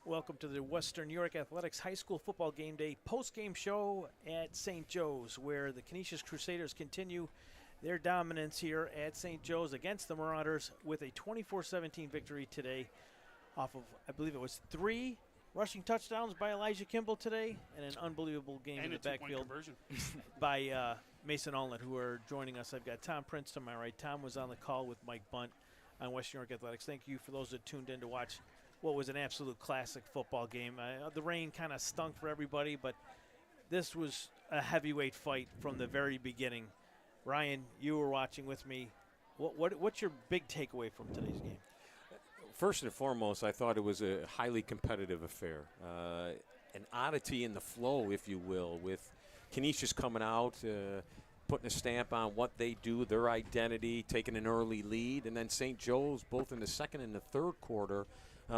Welcome to the Western New York Athletics High School Football Game Day post-game show at St. Joe's, where the Canisius Crusaders continue their dominance here at St. Joe's against the Marauders with a 24-17 victory today off of, I believe it was 3 rushing touchdowns by Elijah Kimball today and an unbelievable game in the backfield by Mason Allnut, who are joining us. I've got Tom Prince to my right. Tom was on the call with Mike Bunt on Western New York Athletics. Thank you for those that tuned in to watch what was an absolute classic football game. The rain kind of stunk for everybody, but this was a heavyweight fight from the very beginning. Ryan, you were watching with me. What's your big takeaway from today's game? First and foremost, I thought it was a highly competitive affair. An oddity in the flow, if you will, with Canisius coming out, putting a stamp on what they do, their identity, taking an early lead, and then St. Joe's, both in the second and the third quarter,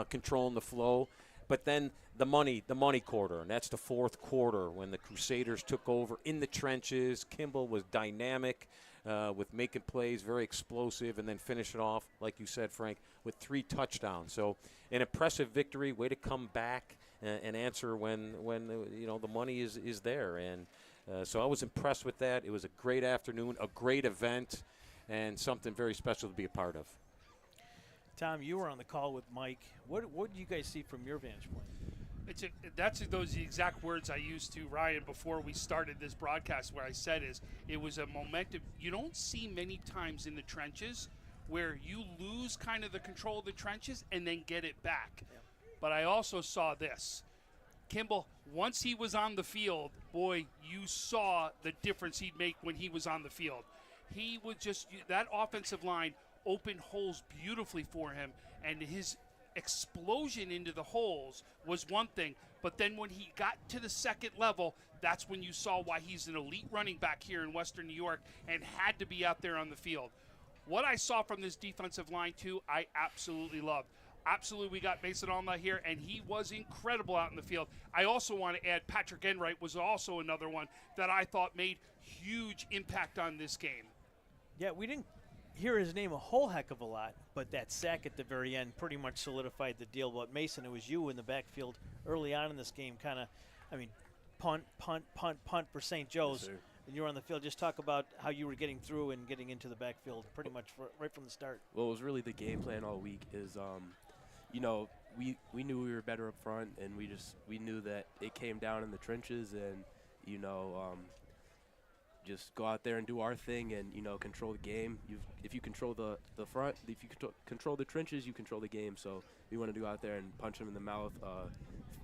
controlling the flow. But then the money quarter, and that's the fourth quarter when the Crusaders took over in the trenches. Kimball was dynamic with making plays, very explosive, and then finish it off, like you said, Frank, with 3 touchdowns. So an impressive victory, way to come back and answer when the money is there. And so I was impressed with that. It was a great afternoon, a great event, and something very special to be a part of. Tom, you were on the call with Mike. What did you guys see from your vantage point? That's those the exact words I used to Ryan before we started this broadcast, where I said it was a momentum. You don't see many times in the trenches where you lose kind of the control of the trenches and then get it back. Yep. But I also saw this. Kimball, once he was on the field, boy, you saw the difference he'd make when he was on the field. He would that offensive line opened holes beautifully for him, and his explosion into the holes was one thing, but then when he got to the second level, that's when you saw why he's an elite running back here in Western New York and had to be out there on the field. What I saw from this defensive line, too, I absolutely loved. Absolutely, we got Mason Allnut here, and he was incredible out in the field. I also want to add Patrick Enright was also another one that I thought made huge impact on this game. Yeah, we didn't hear his name a whole heck of a lot, but that sack at the very end pretty much solidified the deal. But Mason, it was you in the backfield early on in this game, punt for St. Joe's. Yes, and you were on the field. Just talk about how you were getting through and getting into the backfield pretty much right from the start. Well, it was really the game plan all week is, we knew we were better up front, and we knew that it came down in the trenches, and, just go out there and do our thing and, control the game. If you control the front, if you control the trenches, you control the game. So we want to go out there and punch them in the mouth,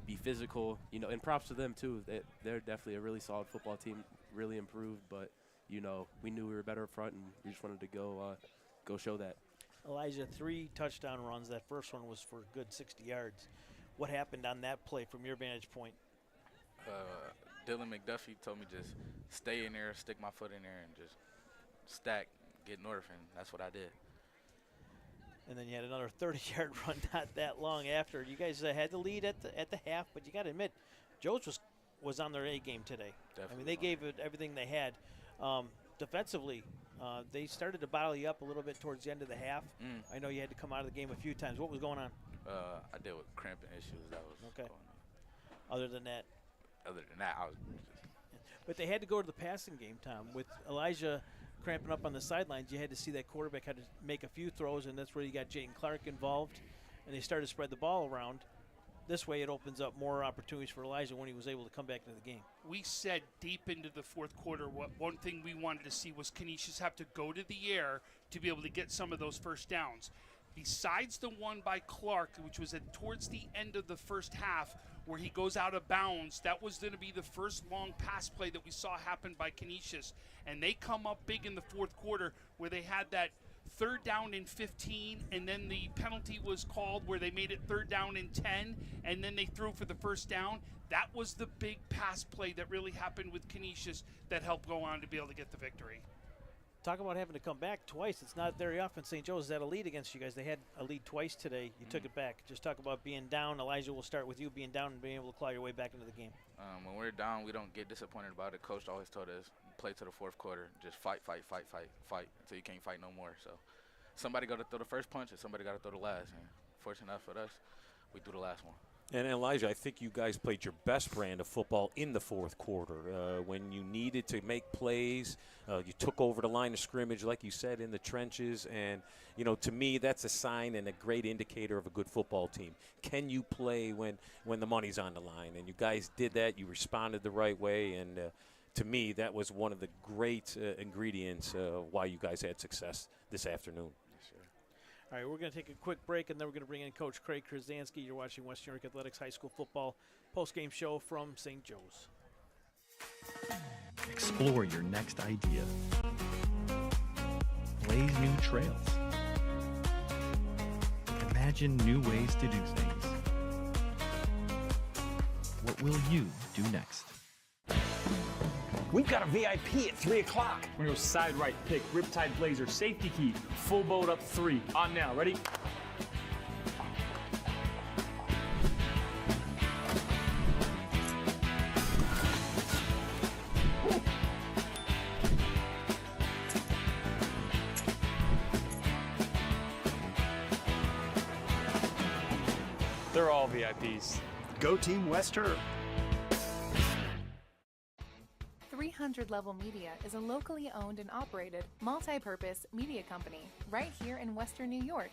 be physical, and props to them, too. They're definitely a really solid football team, really improved. But, we knew we were better up front, and we just wanted to go show that. Elijah, 3 touchdown runs. That first one was for a good 60 yards. What happened on that play from your vantage point? Dylan McDuffie told me just stay in there, stick my foot in there, and just stack, get north, and that's what I did. And then you had another 30-yard run not that long after. You guys had the lead at the half, but you got to admit, Joe's was on their A game today. Definitely. They gave it everything they had. Defensively, they started to bottle you up a little bit towards the end of the half. I know you had to come out of the game a few times. What was going on? I dealt with cramping issues. That was okay. Going on. Other than that, I was just. But they had to go to the passing game, Tom. With Elijah cramping up on the sidelines, you had to see that quarterback had to make a few throws, and that's where you got Jayden Clark involved, and they started to spread the ball around. This way it opens up more opportunities for Elijah when he was able to come back into the game. We said deep into the fourth quarter one thing we wanted to see was Canisius have to go to the air to be able to get some of those first downs. Besides the one by Clark, which was towards the end of the first half where he goes out of bounds, that was going to be the first long pass play that we saw happen by Canisius. And they come up big in the fourth quarter where they had that 3rd down and 15, and then the penalty was called where they made it 3rd down and 10, and then they threw for the first down. That was the big pass play that really happened with Canisius that helped go on to be able to get the victory. Talk about having to come back twice. It's not very often St. Joe's had a lead against you guys. They had a lead twice today. You took it back. Just talk about being down. Elijah, we'll start with you being down and being able to claw your way back into the game. When we're down, we don't get disappointed about it. Coach always told us, play to the fourth quarter. Just fight until you can't fight no more. So somebody got to throw the first punch and somebody got to throw the last. And fortunate enough for us, we threw the last one. And Elijah, I think you guys played your best brand of football in the fourth quarter. When you needed to make plays, you took over the line of scrimmage, like you said, in the trenches. And, to me, that's a sign and a great indicator of a good football team. Can you play when the money's on the line? And you guys did that. You responded the right way. And to me, that was one of the great ingredients why you guys had success this afternoon. All right, we're going to take a quick break, and then we're going to bring in Coach Craig Kransky. You're watching Western New York Athletics High School Football post-game show from St. Joe's. Explore your next idea. Blaze new trails. Imagine new ways to do things. What will you do next? We've got a VIP at 3 o'clock. We're gonna go side right, pick, Riptide Blazer, safety key, full boat up 3. On now, ready? They're all VIPs. Go Team Western. 300 Level Media is a locally owned and operated multi-purpose media company right here in Western New York.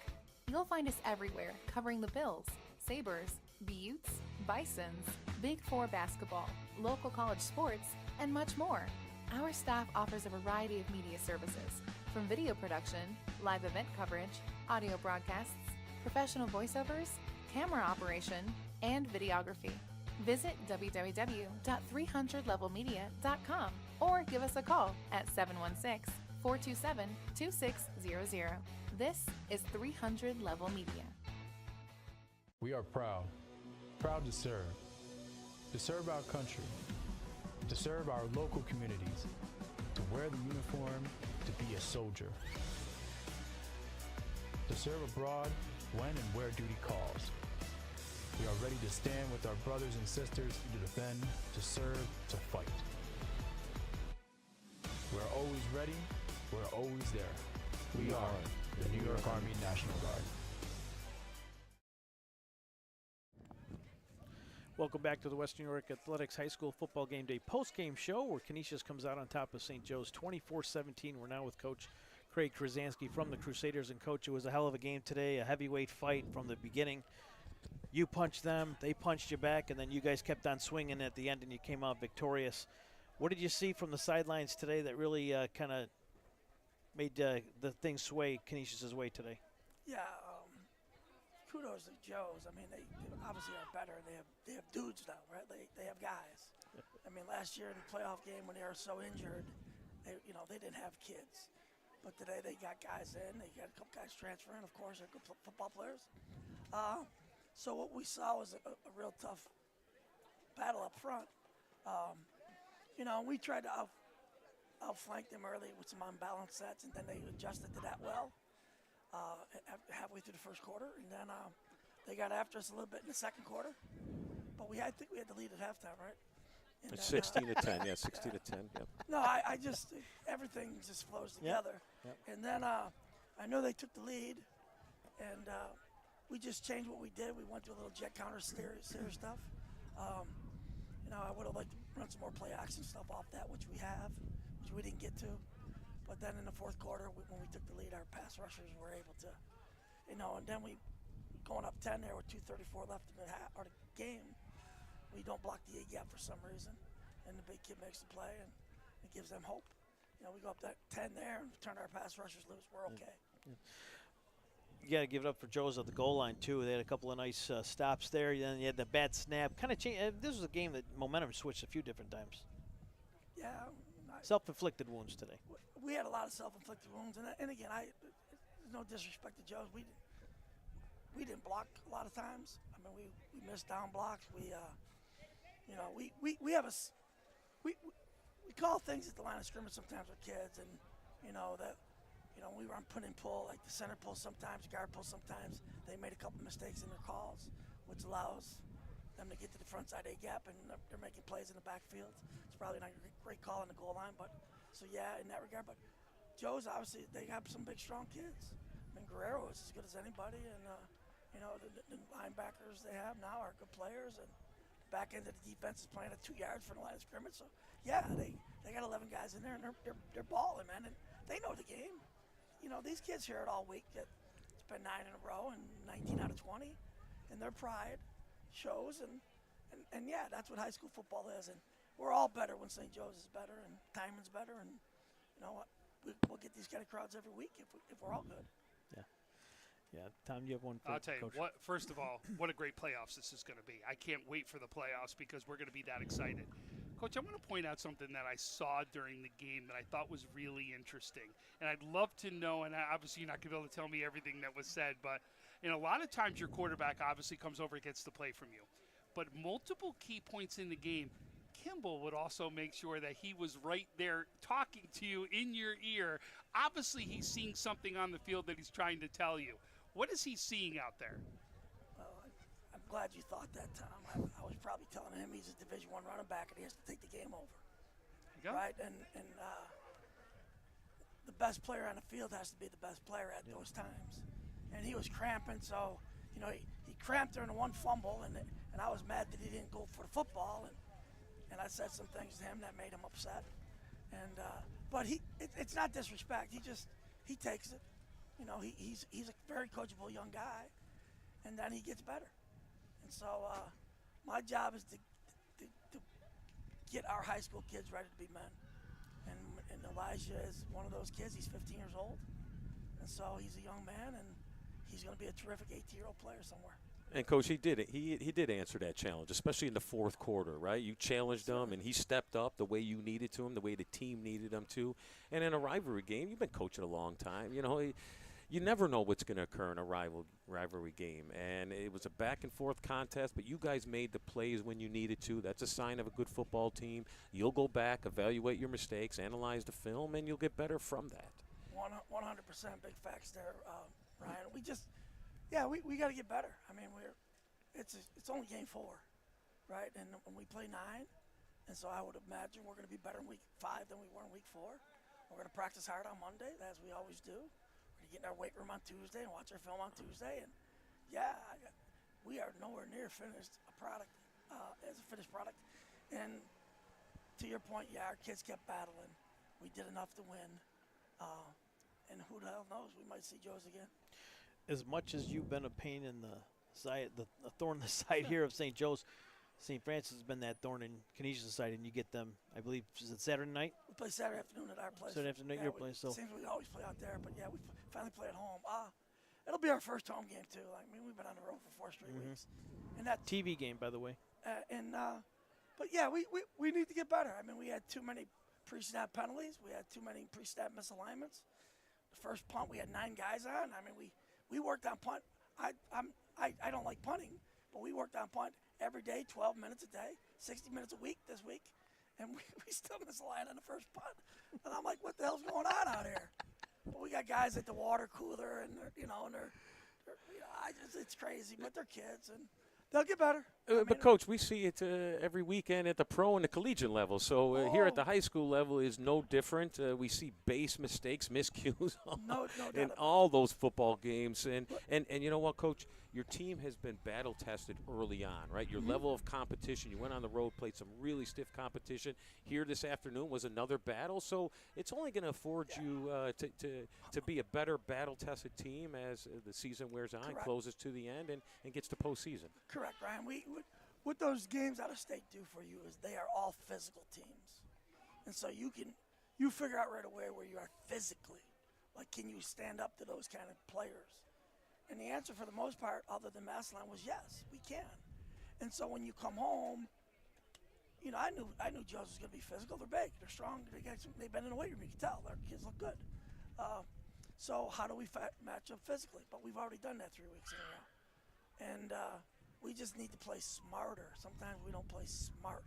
You'll find us everywhere covering the Bills, Sabres, Buttes, Bisons, Big Four basketball, local college sports, and much more. Our staff offers a variety of media services, from video production, live event coverage, audio broadcasts, professional voiceovers, camera operation, and videography. Visit www.300levelmedia.com or give us a call at 716-427-2600. This is 300 Level Media. We are proud to serve our country, to serve our local communities, to wear the uniform, to be a soldier, to serve abroad when and where duty calls. We are ready to stand with our brothers and sisters to defend, to serve, to fight. We're always ready. We're always there. We are the New York Army National Guard. Welcome back to the Western New York Athletics High School Football Game Day post-game show, where Canisius comes out on top of St. Joe's 24-17. We're now with Coach Craig Kransky from the Crusaders. And, Coach, it was a hell of a game today, a heavyweight fight from the beginning. You punched them, they punched you back, and then you guys kept on swinging at the end, and you came out victorious. What did you see from the sidelines today that really kind of made the thing sway Canisius' way today? Yeah, kudos to Joe's. I mean, they obviously are better. They have dudes now, right? They have guys. I mean, last year in the playoff game when they were so injured, they didn't have kids. But today they got guys in. They got a couple guys transferring. Of course, they're good football players. So what we saw was a real tough battle up front. We tried to outflank them early with some unbalanced sets, and then they adjusted to that well halfway through the first quarter. And then they got after us a little bit in the second quarter. But I think we had the lead at halftime, right? And, 16 to 10, yeah, 16 to 10. Yep. No, I just everything just flows together. Yep. And then I know they took the lead, and we just changed what we did. We went to a little jet counter series stuff. I would have liked to run some more play action stuff off that, which we have, which we didn't get to. But then in the fourth quarter, when we took the lead, our pass rushers were able to, and then we going up 10 there with 2:34 left in the game. We don't block the A gap for some reason, and the big kid makes the play, and it gives them hope. We go up that 10 there and turn our pass rushers loose. We're okay. Yeah. You got to give it up for Joe's at the goal line, too. They had a couple of nice stops there. Then you had the bad snap. Kind of changed. This was a game that momentum switched a few different times. Yeah. Self-inflicted wounds today. We had a lot of self-inflicted wounds. And again, there's no disrespect to Joe's. We didn't block a lot of times. I mean, we missed down blocks. We call things at the line of scrimmage sometimes with kids, and we run put and pull, like the center pull sometimes, guard pull sometimes. They made a couple mistakes in their calls, which allows them to get to the front side A gap, and they're making plays in the backfield. It's probably not a great call on the goal line, but so yeah, in that regard. But Joe's obviously they have some big strong kids. I mean, Guerrero is as good as anybody, and You know, the linebackers they have now are good players, and back end of the defense is playing at 2 yards from the line of scrimmage. So, yeah, they got 11 guys in there, and they're balling, man, and they know the game. You know, these kids hear it all week that it's been 9 in a row and 19 out of 20, and their pride shows, and yeah, that's what high school football is, and we're all better when St. Joe's is better and Timon's better, and you know what, we'll get these kind of crowds every week if we're all good. Yeah, Tom, you have one for I'll tell you Coach. what. First of all, what a great playoffs this is going to be. I can't wait for the playoffs because we're going to be that excited. Coach, I want to point out something that I saw during the game that I thought was really interesting, and I'd love to know. And obviously, you're not going to be able to tell me everything that was said, but a lot of times your quarterback obviously comes over and gets the play from you. But multiple key points in the game, Kimball would also make sure that he was right there talking to you in your ear. Obviously, he's seeing something on the field that he's trying to tell you. What is he seeing out there? Well, I'm glad you thought that, Tom. I was probably telling him he's a Division I running back and he has to take the game over. Right? And the best player on the field has to be the best player at those times. And he was cramping, so, you know, he cramped during the one fumble, and I was mad that he didn't go for the football, and I said some things to him that made him upset. And but it's not disrespect. He takes it. You know, he's a very coachable young guy, and then he gets better. And so my job is to get our high school kids ready to be men. And Elijah is one of those kids. He's 15 years old, and so he's a young man, and he's going to be a terrific 18-year-old player somewhere. And, Coach, he did it. He did answer that challenge, especially in the fourth quarter, right? You challenged him, and he stepped up the way you needed to him, the way the team needed him to. And in a rivalry game, you've been coaching a long time. You know, you never know what's going to occur in a rivalry game. And it was a back-and-forth contest, but you guys made the plays when you needed to. That's a sign of a good football team. You'll go back, evaluate your mistakes, analyze the film, and you'll get better from that. 100% big facts there, Ryan. We got to get better. I mean, it's only game 4, right? And when we play 9, and so I would imagine we're going to be better in week 5 than we were in week 4. We're going to practice hard on Monday, as we always do. We're going to get in our weight room on Tuesday and watch our film on Tuesday. And we are nowhere near finished as a finished product. And to your point, our kids kept battling. We did enough to win. And who the hell knows? We might see Joe's again. As much as you've been a pain in the side, the thorn in the side here of St. Joe's, St. Francis has been that thorn in Canisius' side, and you get them, I believe, is it Saturday night? We play Saturday afternoon at our place. Saturday afternoon at your place. So it seems we always play out there, but we finally play at home. It'll be our first home game too. I mean, we've been on the road for 4 straight weeks, and that TV game, by the way. But we need to get better. I mean, we had too many pre-snap penalties. We had too many pre-snap misalignments. The first punt, we had 9 guys on. I mean, we worked on punt. I don't like punting, but we worked on punt every day, 12 minutes a day, 60 minutes a week this week, and we still misaligned on the first punt. And I'm like, what the hell's going on out here? But we got guys at the water cooler, and it's crazy, but they're kids, and they'll get better. But, Coach, we see it every weekend at the pro and the collegiate level. So here at the high school level is no different. We see base mistakes, miscues in all those football games. And you know what, Coach? Your team has been battle-tested early on, right? Your level of competition. You went on the road, played some really stiff competition. Here this afternoon was another battle. So it's only going to afford you to be a better battle-tested team as the season wears on, closes to the end, and gets to postseason. Correct, Ryan. What those games out of state do for you is they are all physical teams. And so you figure out right away where you are physically. Like, can you stand up to those kind of players? And the answer for the most part, other than Massillon, was yes, we can. And so when you come home, I knew Joe's was going to be physical. They're big, they're strong, they've been in the weight room. You can tell their kids look good. So how do we match up physically? But we've already done that 3 weeks in a row. And we just need to play smarter. Sometimes we don't play smart.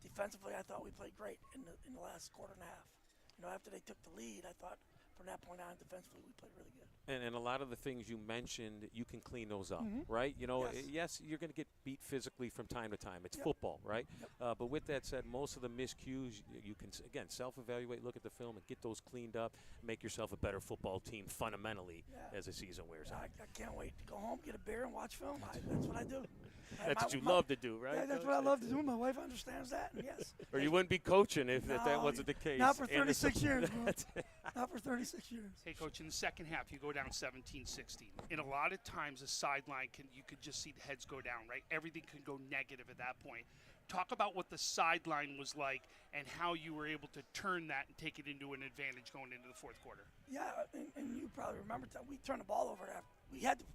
Defensively, I thought we played great in the last quarter and a half. After they took the lead, I thought from that point on, defensively, we played really good. And a lot of the things you mentioned, you can clean those up, Mhm. right? You know, Yes. yes, you're going to get beat physically from time to time. It's Yep. football, right? Yep. But with that said, most of the miscues, you can, again, self-evaluate, look at the film, and get those cleaned up, make yourself a better football team fundamentally Yeah. as the season wears on. I can't wait to go home, get a beer, and watch film. That's what I do. That's what you love to do, right? Yeah, that's what I love to do. My wife understands that, and yes. Or you wouldn't be coaching if that No, wasn't the case. Not for And the 36 years, bro. That's it. Not for 36 years. Hey, Coach, in the second half, you go down 17-16. And a lot of times, the sideline, you could just see the heads go down, right? Everything can go negative at that point. Talk about what the sideline was like and how you were able to turn that and take it into an advantage going into the fourth quarter. Yeah, and you probably remember that we turned the ball over. We had the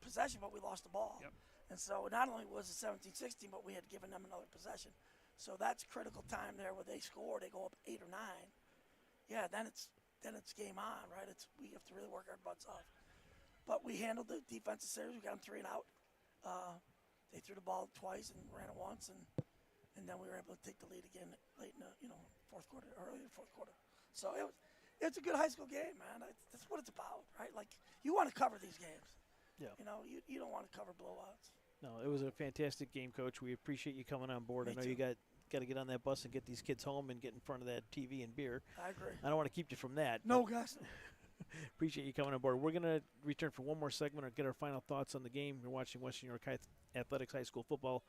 possession, but we lost the ball. Yep. And so not only was it 17-16, but we had given them another possession. So that's critical time there where they score. They go up 8 or 9. Yeah, then it's game on, right? We have to really work our butts off. But we handled the defensive series. We got them 3 and out. They threw the ball twice and ran it once, and then we were able to take the lead again late in the fourth quarter, early in the fourth quarter. So it's a good high school game, man. That's what it's about, right? Like, you want to cover these games. Yeah. You don't want to cover blowouts. No, it was a fantastic game, Coach. We appreciate you coming on board. Me I know too. you got to get on that bus and get these kids home and get in front of that TV and beer. I agree. I don't want to keep you from that. No, guys. Appreciate you coming on board. We're going to return for one more segment or get our final thoughts on the game. You're watching Western New York Athletics High School football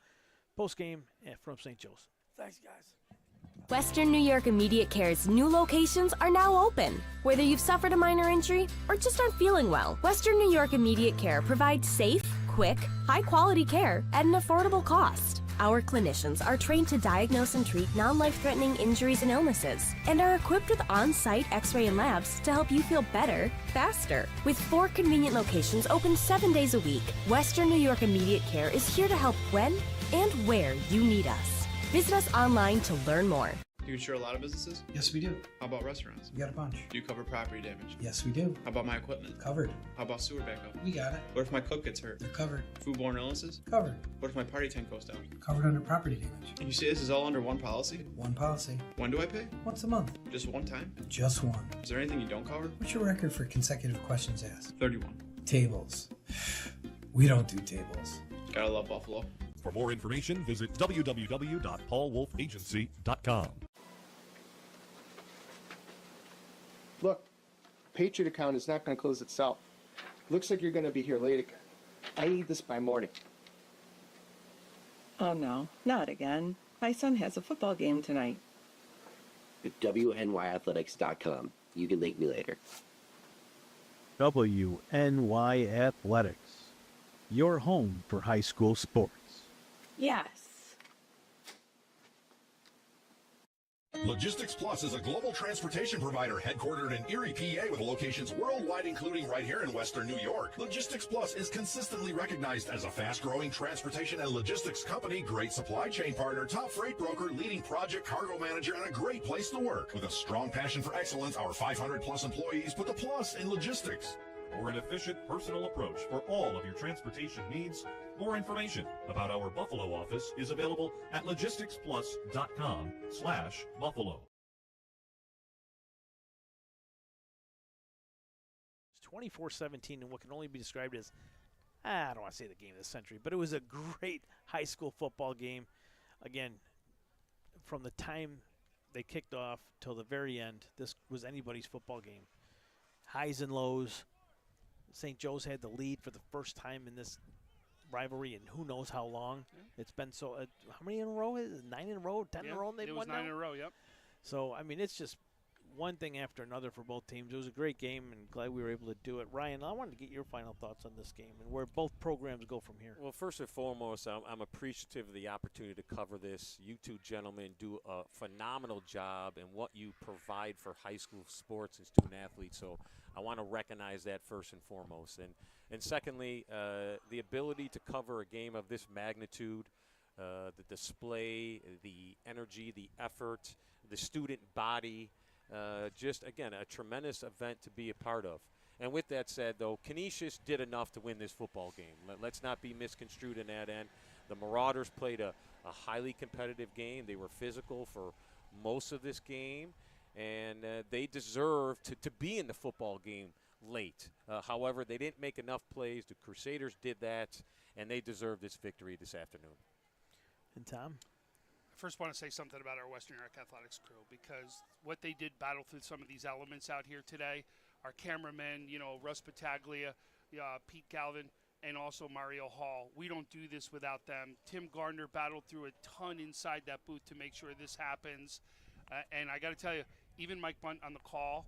post-game from St. Joe's. Thanks, guys. Western New York Immediate Care's new locations are now open. Whether you've suffered a minor injury or just aren't feeling well, Western New York Immediate Care provides safe, quick, high-quality care at an affordable cost. Our clinicians are trained to diagnose and treat non-life-threatening injuries and illnesses and are equipped with on-site x-ray and labs to help you feel better, faster. With 4 convenient locations open 7 days a week, Western New York Immediate Care is here to help when and where you need us. Visit us online to learn more. Do you insure a lot of businesses? Yes, we do. How about restaurants? We got a bunch. Do you cover property damage? Yes, we do. How about my equipment? Covered. How about sewer backup? We got it. What if my cook gets hurt? They're covered. Foodborne illnesses? Covered. What if my party tent goes down? Covered under property damage. And you say this is all under one policy? One policy. When do I pay? Once a month. Just one time? Just one. Is there anything you don't cover? What's your record for consecutive questions asked? 31. Tables. We don't do tables. Gotta love Buffalo. For more information, visit www.paulwolfagency.com. Look, Patriot account is not going to close itself. Looks like you're going to be here late again. I need this by morning. Oh no, not again. My son has a football game tonight. WNYathletics.com. You can thank me later. WNY Athletics, your home for high school sports. Yes. Logistics Plus is a global transportation provider headquartered in Erie, PA, with locations worldwide, including right here in Western New York. Logistics Plus is consistently recognized as a fast-growing transportation and logistics company, great supply chain partner, top freight broker, leading project cargo manager, and a great place to work. With a strong passion for excellence, our 500-plus employees put the plus in logistics. For an efficient, personal approach for all of your transportation needs, more information about our Buffalo office is available at logisticsplus.com/Buffalo. It's 24-17 in what can only be described as, I don't want to say the game of the century, but it was a great high school football game. Again, from the time they kicked off till the very end, this was anybody's football game. Highs and lows. St. Joe's had the lead for the first time in this rivalry in who knows how long. It's been so how many in a row is it? 9 in a row, 10 in a row, and they've won now? It was 9 in a row, yep. So, I mean, it's just one thing after another for both teams. It was a great game, and glad we were able to do it. Ryan, I wanted to get your final thoughts on this game and where both programs go from here. Well, first and foremost, I'm appreciative of the opportunity to cover this. You two gentlemen do a phenomenal job in what you provide for high school sports and student athletes. So I want to recognize that first and foremost. And secondly, the ability to cover a game of this magnitude, the display, the energy, the effort, the student body, just, again, a tremendous event to be a part of. And with that said, though, Canisius did enough to win this football game. Let's not be misconstrued in that end. The Marauders played a highly competitive game. They were physical for most of this game. and they deserve to be in the football game late. However, they didn't make enough plays. The Crusaders did that, and they deserve this victory this afternoon. And Tom? I first want to say something about our Western New York Athletics crew, because what they did battle through some of these elements out here today. Our cameramen, Russ Battaglia, Pete Galvin, and also Mario Hall. We don't do this without them. Tim Gardner battled through a ton inside that booth to make sure this happens. And I got to tell you, even Mike Bunt on the call,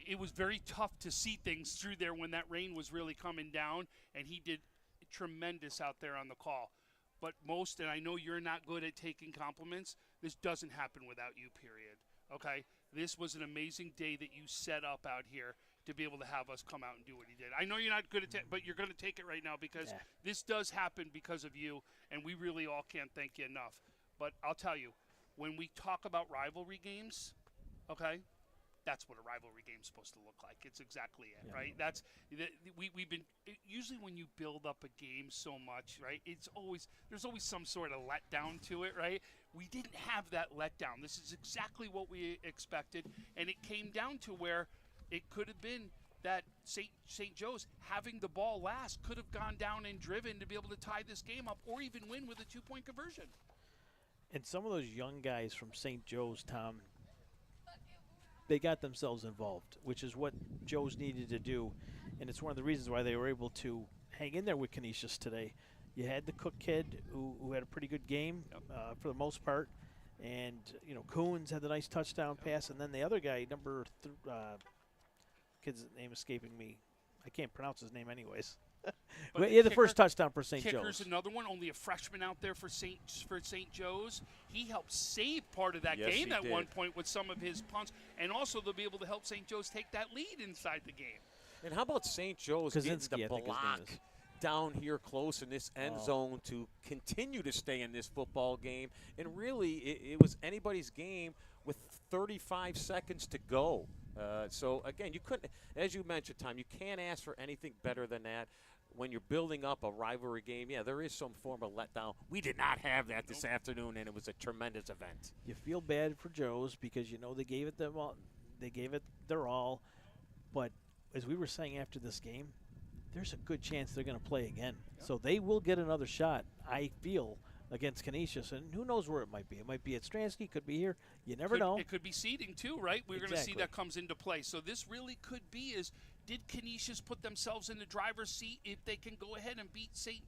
it was very tough to see things through there when that rain was really coming down, and he did tremendous out there on the call. But and I know you're not good at taking compliments, this doesn't happen without you, period. Okay? This was an amazing day that you set up out here to be able to have us come out and do what he did. I know you're not good at it, but you're going to take it right now because this does happen because of you, and we really all can't thank you enough. But I'll tell you, when we talk about rivalry games, okay, that's what a rivalry game is supposed to look like. It's exactly it, right? We've been usually when you build up a game so much, right? There's always some sort of letdown to it, right? We didn't have that letdown. This is exactly what we expected, and it came down to where it could have been that St. Joe's having the ball last could have gone down and driven to be able to tie this game up or even win with a 2-point conversion. And some of those young guys from St. Joe's, Tom, they got themselves involved, which is what Joe's needed to do. And it's one of the reasons why they were able to hang in there with Canisius today. You had the Cook kid who had a pretty good game for the most part. And, Coons had the nice touchdown pass. And then the other guy, kid's name escaping me. I can't pronounce his name anyways. But he had the first touchdown for St. Joe's. Kicker's another one, only a freshman out there for St. Joe's. He helped save part of that game at one point with some of his punts, and also they'll be able to help St. Joe's take that lead inside the game. And how about St. Joe's getting the block down here close in this end zone to continue to stay in this football game? And really, it was anybody's game with 35 seconds to go. So, again, you couldn't, as you mentioned, Tom, you can't ask for anything better than that. When you're building up a rivalry game, there is some form of letdown. We did not have that this afternoon, and it was a tremendous event. You feel bad for Joe's because they gave it them all. They gave it their all. But as we were saying after this game, there's a good chance they're going to play again. Yep. So they will get another shot, I feel, against Canisius, and who knows where it might be. It might be at Stransky, could be here. You never know. It could be seeding too, right? We're going to see that comes into play. So this really could be did Canisius put themselves in the driver's seat if they can go ahead and beat St.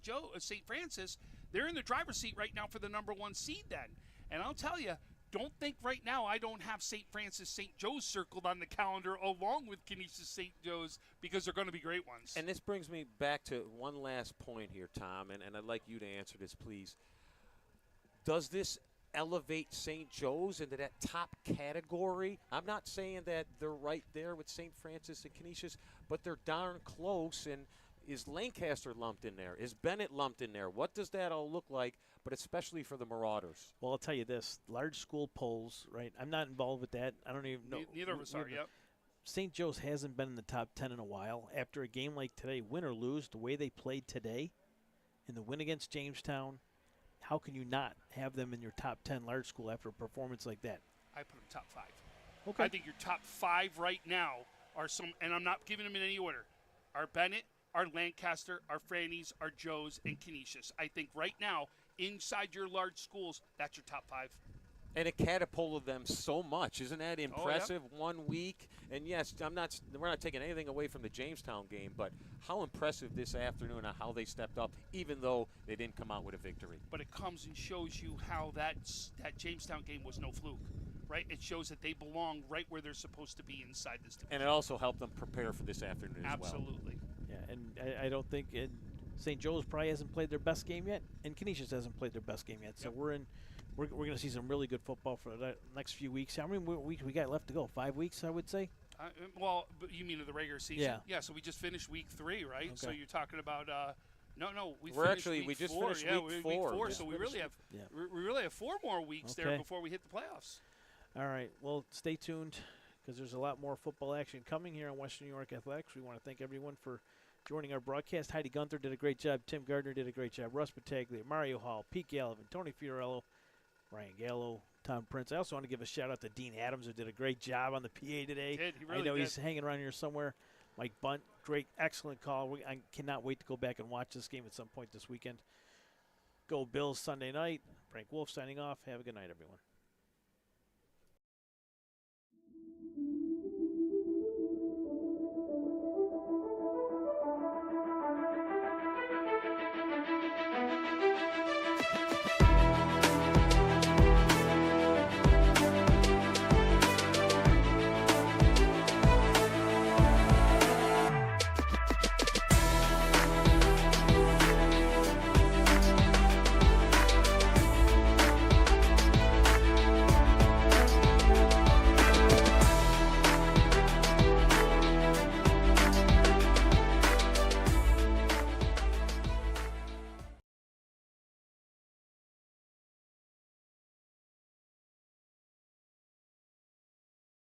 Francis? They're in the driver's seat right now for the number 1 seed then. And I'll tell you, don't think right now I don't have St. Francis, St. Joe's circled on the calendar along with Canisius, St. Joe's, because they're going to be great ones. And this brings me back to one last point here, Tom, and I'd like you to answer this, please. Does this elevate St. Joe's into that top category? I'm not saying that they're right there with St. Francis and Canisius, but they're darn close. And is Lancaster lumped in there? Is Bennett lumped in there? What does that all look like, but especially for the Marauders? Well, I'll tell you this. Large school polls, right? I'm not involved with that. I don't even know. Neither of us are, yep. St. Joe's hasn't been in the top 10 in a while. After a game like today, win or lose, the way they played today in the win against Jamestown, how can you not have them in your top 10 large school after a performance like that? I put them top 5. Okay. I think your top 5 right now are and I'm not giving them in any order, are Bennett, our Lancaster, our Franny's, our Joe's, and Canisius. I think right now, inside your large schools, that's your top 5. And it catapulted them so much. Isn't that impressive? 1 week. And, yes, we're not taking anything away from the Jamestown game, but how impressive this afternoon on how they stepped up, even though they didn't come out with a victory. But it comes and shows you how that Jamestown game was no fluke, right? It shows that they belong right where they're supposed to be inside this division. And it also helped them prepare for this afternoon as well. Absolutely. Yeah, and I don't think St. Joe's probably hasn't played their best game yet, and Canisius hasn't played their best game yet. So we're going to see some really good football for the next few weeks. How many weeks we got left to go? 5 weeks, I would say. Well, but you mean of the regular season? Yeah. Yeah. So we just finished week 3, right? Okay. So you're talking about we just finished week 4. So we really have 4 more weeks there before we hit the playoffs. All right. Well, stay tuned because there's a lot more football action coming here on Western New York Athletics. We want to thank everyone for joining our broadcast. Heidi Gunther did a great job. Tim Gardner did a great job. Russ Battaglia, Mario Hall, Pete Galvin, Tony Fiorello, Brian Gallo, Tom Prince. I also want to give a shout-out to Dean Adams, who did a great job on the PA today. He really I know did. he's hanging around here somewhere. Mike Bunt, great, excellent call. I cannot wait to go back and watch this game at some point this weekend. Go Bills Sunday night. Frank Wolf signing off. Have a good night, everyone.